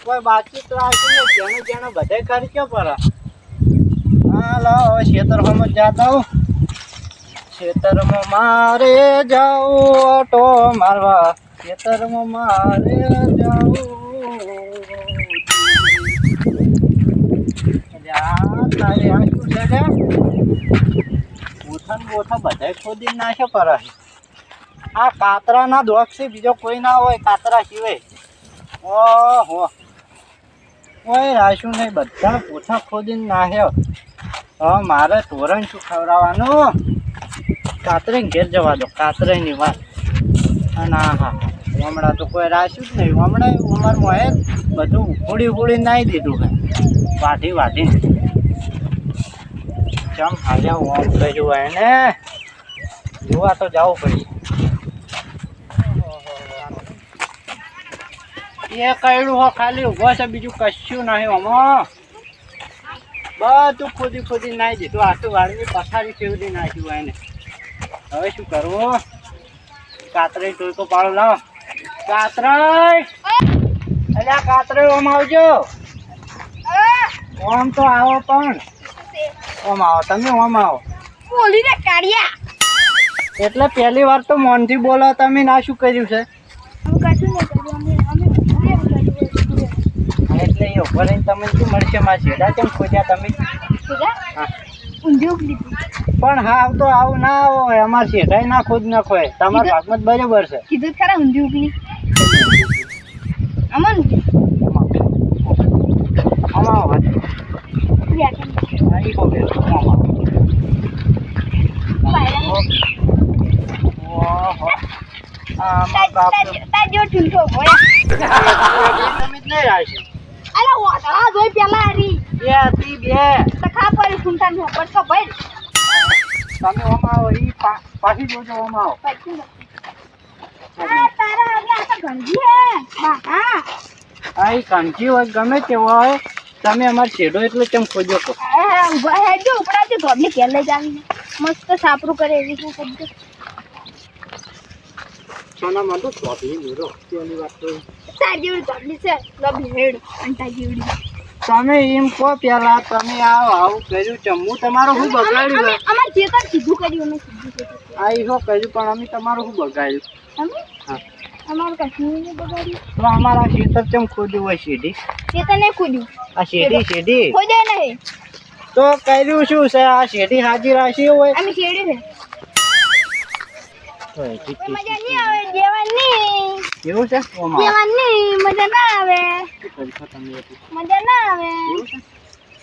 કોઈ બાકી તો આવતી ને જેનું જેનું બધે કરી ક્યાં પર હા લાવ હવે ખેતરમાં જ જાતા હું ખેતરમાં મારે જાવું ઓટો મારવા ખેતરમાં મારે જાવું તારે આ શું છે કે ગોઠણ ગોઠા બધા ખોદી નાખે પર આ કાતરાના દોક્ષી બીજો કોઈ ના હોય કાતરા સિવાય ઓહો કોઈ રાખ્યું નહીં બધા પોથા ખોદીને નાખ્યો હવે મારે તોરણ શું ખવડાવવાનું કાતરે ઘેર જવા દો કાતરેની વાત અને હા હમણાં તો કોઈ રાખ્યું જ નહીં હમણાં ઉંમરમાં બધું ઉખોડી નાહી દીધું હે વાઢી ચમ હાલ્યા ઓમ કર્યું હોય ને જોવા તો જવું પડી એ કયડું હો ખાલી ઊભો છે બીજું કશું નહીં આમાં બધું ખોદી નાખી દીધું આટલું વાળીની પથારી ફેરવી નાખ્યું હોય ને હવે શું કરવું કાતરાઈ ટોયકો પાડો લાવો કાતરાઈ અલ્યા કાતરાઈ ઓમ આવજો ઓમ તો આવો પણ ઓમ આવો તમે ઓમ આવો બોલી રે કાઢિયા એટલે પહેલી વાર તો મોનથી બોલો તમે ના શું કર્યું છે એટલે એ ઉભો રહીને તમને શું મળશે મારા છેડા કેમ ખોજ્યા તમે પણ હા તો આવું ના હોય અમારે છેડાય ના ખોજ ના ખોય તમારા ભાગમાં જ બરાબર છે કીધું ખરા ઊંધી ઉગલી અમન આમાં પાછી જોજો આવો કાંચી હોય ગમે તેવો હોય તમે અમારે છેડો એટલે કેમ ખોજો છો મસ્ત સાપરું કરે એવી શું શબ્દ સોનામાં તો ચોપડી મેળો તેની વાત તો જેવડી ચોપડી છે લબી હેડ અંટા જેવડી તમે એમ કહો પેલા તમે આવું કર્યું છે હું તમારું શું બગાડ્યું અમાર જે કર સીધું કર્યું અમે સીધું કર્યું આ શું કર્યું પણ અમે તમારું શું બગાડ્યું તમે હા અમારું કશું નહીં બગાડ્યું તો અમારા ખેતર કેમ ખોદ્યું હોય સીધી તે તો નહીં ખોદ્યું આ સીધી ખોદે નહીં તો કર્યું શું છે આ સીધી હાજી રાશી હોય અમે શેડી છે મજા નહીં આવે દેવાની એવું છે દેવાની મજા ના આવે મજા ના આવે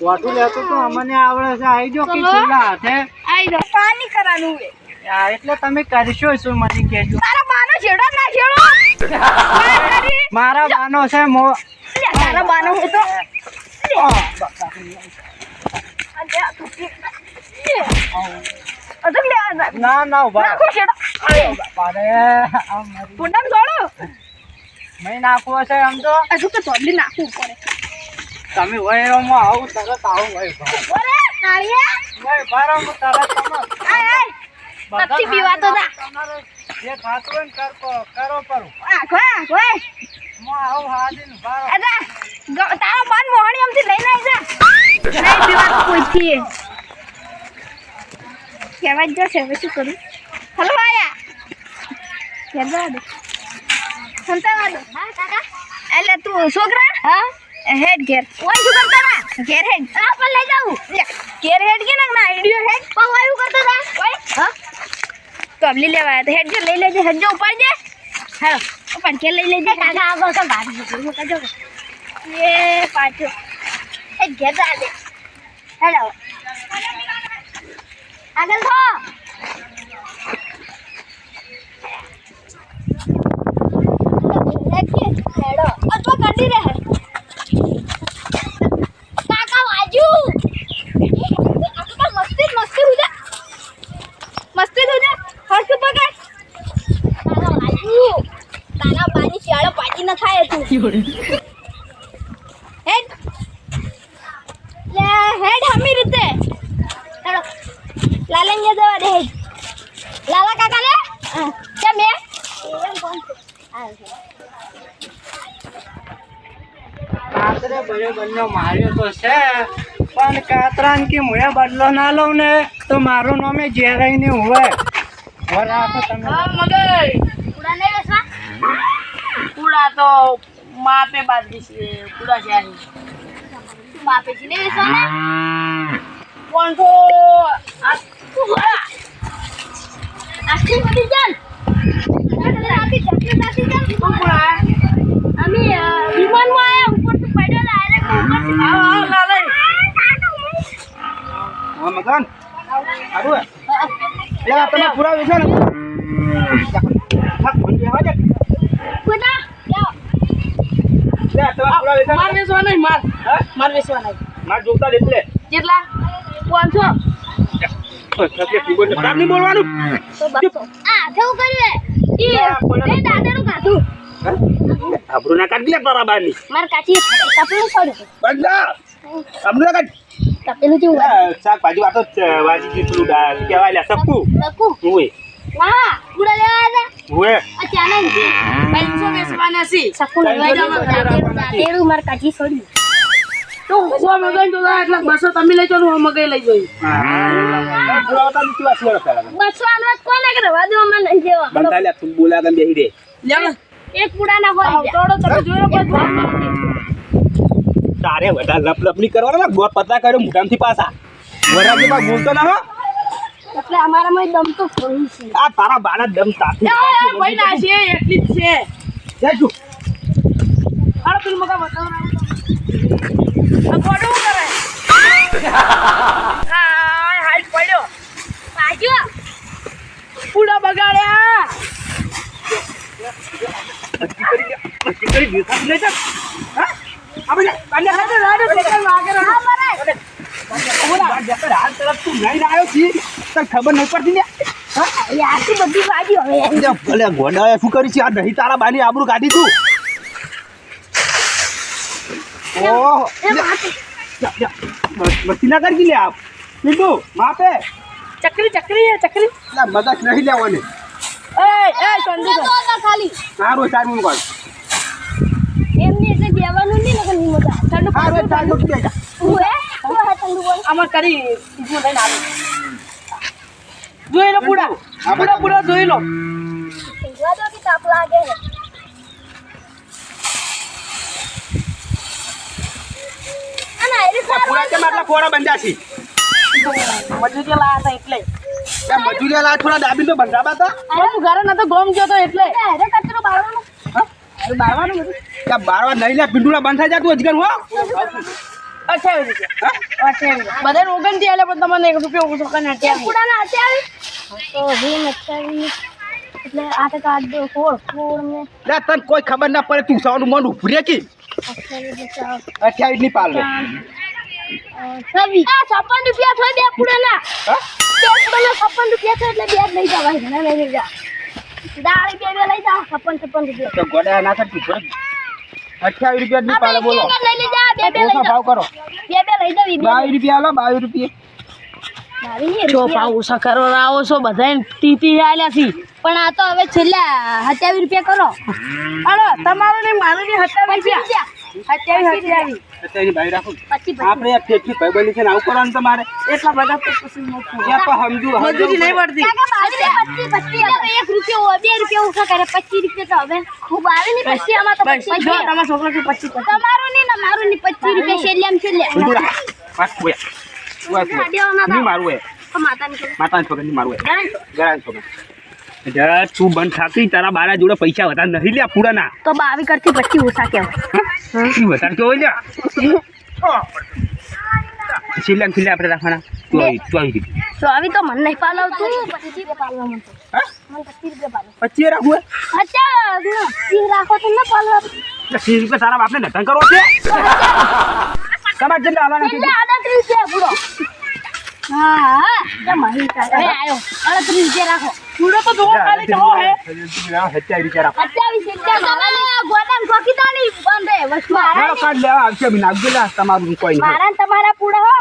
વાટું લેતું તો અમને આવડે છે આવી જો કે ખુલ્લા હાથે આઈ દો પાણી કરવાનું હે એટલે તમે કરશો શું મને કહેજો તારા બાનો છેડો ના છેડો મારા બાનો છે તારા બાનો હું તો ના ના ઉભા નાખો છેડો પુંડામ છોડો મેં નાખવો છે આમ તો હજુ તો ચોબલી નાખવું પડે તમે વયરોમાં આવું તરત આવું વય ઓરે કાળિયા વય ભારો હું તરત તમે આય નથી પીવાતો તા તમારે જે ખાતું હોય ને કરો પરું આખો આખો હું આવું હાજીને ભારો અદા તારો બાન મોહણી આમથી લઈને આવી જા નહીં પીવાતો કોઈથી કેવા જ જશે હવે શું કરું હલો આયા કેદા દે સંતા દે હા કાકા એટલે તું છોકરા હા હેડ ઘેર ઓય શું કરતા ના ઘેર હેડ આ પર લઈ જાઉં ઘેર હેડ કે ના આઈડિયો હેડ પવાયું કરતો તા ઓય હા તો અબલી લેવા આયા તો હેડ જો લઈ લેજે હેડ જો ઉપાડ દે હાલો ઉપાડ કે લઈ લેજે કાકા આગળ તો બાદ હું કાજો એ પાછો એ ઘેર જા દે હેડો આગળ થો હેડો અતો કાઢી રહે કાકા વાજુ આ મસ્તી હુજા હર્ષ પકડ કાકા વાજુ તારા બાની શિયાળો પાટી ન થાય તું હેડ લે હેડ હમી રીતે હેડો લાલન જવા દે લાલા કાકા લે કેમ હે એમ કોણ છે આ રાત્રે બંને માર્યો તો છે પણ કાતરાન કે હું બદલો ના લઉં ને તો મારું નામે જેરાઈ ને હોય રાખો તમે પૂડા નહીં વેચવા પૂડા તો માપે બાંધી છે પૂડા છે બાપે છે નહીં વેચવા પણ તો આખી બધી ચાલ આખી ચકરી સાથી ચાલ અમે વિમાનમાં આયા ઉપરથી પડ્યો ડાયરેક્ટ ઉપરથી હા મગન આરું હે લે તમે પૂરા વેચો ને થાક બંધ આવા દે પૂડા જાઓ લે તમે પૂરા વેચો માર વેચવા નહીં માર વેચવા નહીં માર જોતા એટલે કેટલા 500 થકે કીબોર્ડ ને કામ નહીં બોલવાનું આ થવું કર્યું એ દાદાનું કાઢું આબરૂ ના કાઢ લે તારા બાની માર કાચી કપડું છોડ્યું બંધા આબરૂ ના કાઢ કપડું જેવું શાકભાજી વાતો વાજી જીતલું કહેવાય લે સક્કુ લખું ઓય ના પૂડા લેવા હતા ઓય અચાનક છે 500 વેચવાના છે સકું લેવા જવાનું દાદેડું માર કાચી છોડ્યું તો સો મગાઈ તો એટલે 200 તમે લઈ જાઓ હું મગાઈ લઈ જોઈ પુરાવતા ની વાત કરો પહેલા બસો આમરાત કોને કે રવા દો મને નહીં જેવા બંધા લે તું બોલા ગમ બેહી દે લે એક પૂડા ના હોય તોડો તમે જોઈ લો તારે વધારે લપ ની કરવાનો ને ગોળ પતલા કર્યો મુઠામથી પાછા વરાજી માં બોલતો ના હો એટલે અમારામાં દમ તો થોડી છે આ તારા બાના દમ તાથી ભાઈ ના છે એટલી જ છે જાજુ હાલો તું મગા બતાવ આ કોડો કરે હાય પડ્યો પાજો પૂડા બગાડ્યા મસ્તી કરી દેખા લે જા હા આપણે બાને રાડે સેકન્ડ વાગે હા મરાય ઓલા જતર હાલ તરફ તું નહીં આવ્યો છી તને ખબર નહીં પડતી ને યારથી બધી ભાજી હવે ભલે ગોડાએ શું કરી છે આ નહીં તારા બાની આબરૂ કાઢી તું ઓહ મસ્તી ના કરજી લે આપ પિન્ટુ માપે ચકરી હે ચકરી ના મદદ નહીં લેવાની એ ચંદુ તો ખાલી સારું સારું કોણ એમને એટલે દેવાનું નહીં લગન મજા ઠંડુ સારું સારું કે જા ઓએ ઓએ ઠંડુ બોલ આમાં કરી ઈસમાં લઈને આવે જોઈ લો પૂડા જોઈ લો ઠીકવા દો કે તાપ લાગે અને એરી પૂરા કે માટલા કોરા બંધા છે મજૂરી લાયા હતા એટલે ત્યાં મજૂરી લા થોડા દાબી તો બંધાબા હતા હું ઘરે નતો ગોમ ગયો તો એટલે અરે કચરો બાળવાનું અરે બારવાનું બધું ત્યાં બારવા નહીં લે પિંડુડા બંધ થઈ જતું અજગર હો 28 રૂપિયા 28 બધાને 29 આલે પણ તમને 1 રૂપિયો ઓછો કરીને 28 પૂડાના અત્યારે તો હિમ અત્યારે એટલે આ તો કાઢ દો ફોડ મે લે તને કોઈ ખબર ના પડે તું સવાનું મન ઉભરે કી 28 ની પાલ લે સવી આ 56 રૂપિયા થોય બે પૂડાના હા બે પૂડાના 56 રૂપિયા થાય એટલે બે લઈ જવાય ઘણા લઈ જા દાળી બે લઈ જા 56 રૂપિયા તો ગોડા ના કરતી પડે 28 રૂપિયા ની પાલે બોલો લઈ જા બે લઈ ઓછા જા ભાવ કરો બે લઈ જાવી 22 રૂપિયા આલો 22 રૂપિયા છો ભાવ ઓછા કરો આવો છો બધાને તીતી આલ્યા છી પણ આ તો હવે છેલ્લા 27 રૂપિયા કરો અરે તમારું ને મારું ને 27 રૂપિયા 27 અત્યારે ભાઈ રાખો 25 આપણે આ ઠેઠી ભાઈ બની છે ને આવું કરવાનું તમારે એટલા બધા તો પછી ન ત્યાં પણ સમજુ મજૂરી નહીં પડતી એક રૂપિયો 2 રૂપિયા ઓછા કરે 25 રૂપિયા તો હવે ખૂબ આવે ને પછી આમાં તો બસ જો તમારા છોકરા કે 25 તમારું નહીં ને મારું નહીં 25 રૂપિયા છેલ્લે પાસ બોયા ની મારું હે માતાની છોકરા ની મારું હે ગરાન છોકરા જરા તું બંધ થાકી તારા બારા જોડે પૈસા વધારે નહીં લ્યા પૂરાના તો 22 કરતી 25 ઓછા કહેવાય ઈ વધારે કેવો લ્યા છેલ્લે આપણે રાખવાના તો આવી તો આવી તો મને નહીં પાલવતું 25 રૂપિયા પાલવા મને તો હા મને 25 રૂપિયા પાલવ 25 રાખવું અચ્છા રાખો તો ના પાલવા 30 રૂપિયા તારા બાપને નતન કરો છે તમારે જેટલા આવવાના એટલે 38 રૂપિયા પૂરો હા તમારી કાલે આયો 38 રૂપિયા રાખો પૂરો તો જોવો ખાલી જોવો હે 27 રૂપિયા રાખો 28 રૂપિયા ગોદામ ઠોકીતાની બંધ હે વસ્તુ મારો કાર્ડ લેવા આવશે બી નાખજો તમારું કોઈ નહીં મારા તમારા પૂરા હો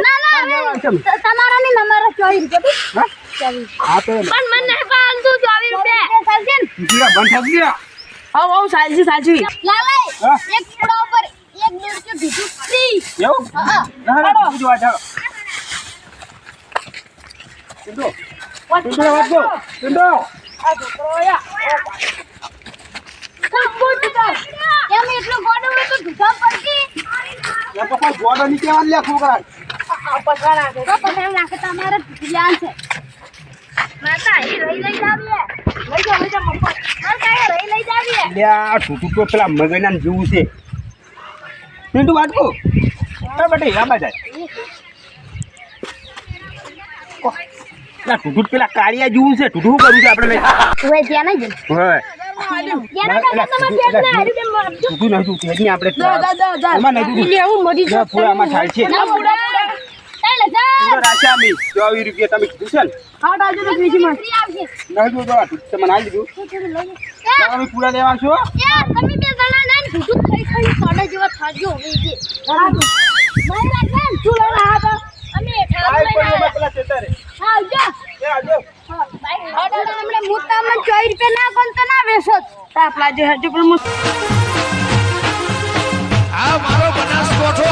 ના તમારા નહીં અમારા 24 રૂપિયા હા તો પણ મને નહીં પાલતું 24 રૂપિયા ચાલશે ને બંધ થઈ ગયા આવ સાચી લાલાઈ હા? એક પૂડા ઉપર 1 એવું ના ના તું જોવા જાવ પિન્ટુ પિન્ટુ વાત જો પિન્ટુ આ છોકરો આયા એમ એટલું ગોડો હોય તો ધુકા પડતી યા તો કોઈ ગોડો ની કેવા લે છોકરા આ પછા નાખે તો પછી એમ લાગે તમારે ધ્યાન છે માતા એ લઈ જાવીએ લઈ જા મમ્મા માર કાંઈ લઈ જાવીએ લે આ ટૂટુ તો પેલા મગના જેવું છે પિન્ટુ વાત કો એ બેટે આબા જાય ના ટૂટુ પેલા કાળિયા જેવું છે ટૂટુ કરું છે આપણે લઈ ઓય ત્યાં નહીં જઈ હોય જેના કાકા તમાર પેટ ના હારી તેમ આપજો ટૂટુ નહીં તું તેની આપણે જા એમાં નહીં તું લે હું મરી જા પૂરામાં થાય છે ના પૂરા ચાલે જા રાશા મી 24 રૂપિયા તમે કીધું છે ને હાટ આજુ તો બીજી માં ફ્રી આવશે નહીં જો આ ટૂટુ મને આવી દીધું તમે પૂરા લેવા છો યાર તમે બે જણા ના ધુકુ ખાઈ ખાઈ સોડા જેવા થાજો હવે જે મને લાગે તું લઈને આ તો અમે ઠાર લઈને પેલા ચેતરે હા આવજો એ આવજો બાઈક ઓર્ડર હમણે મુતામાં 24 રૂપિયા ના કોણ તો ના વેસો તાપલા જે હજુ પણ આ મારો બનાસકોઠો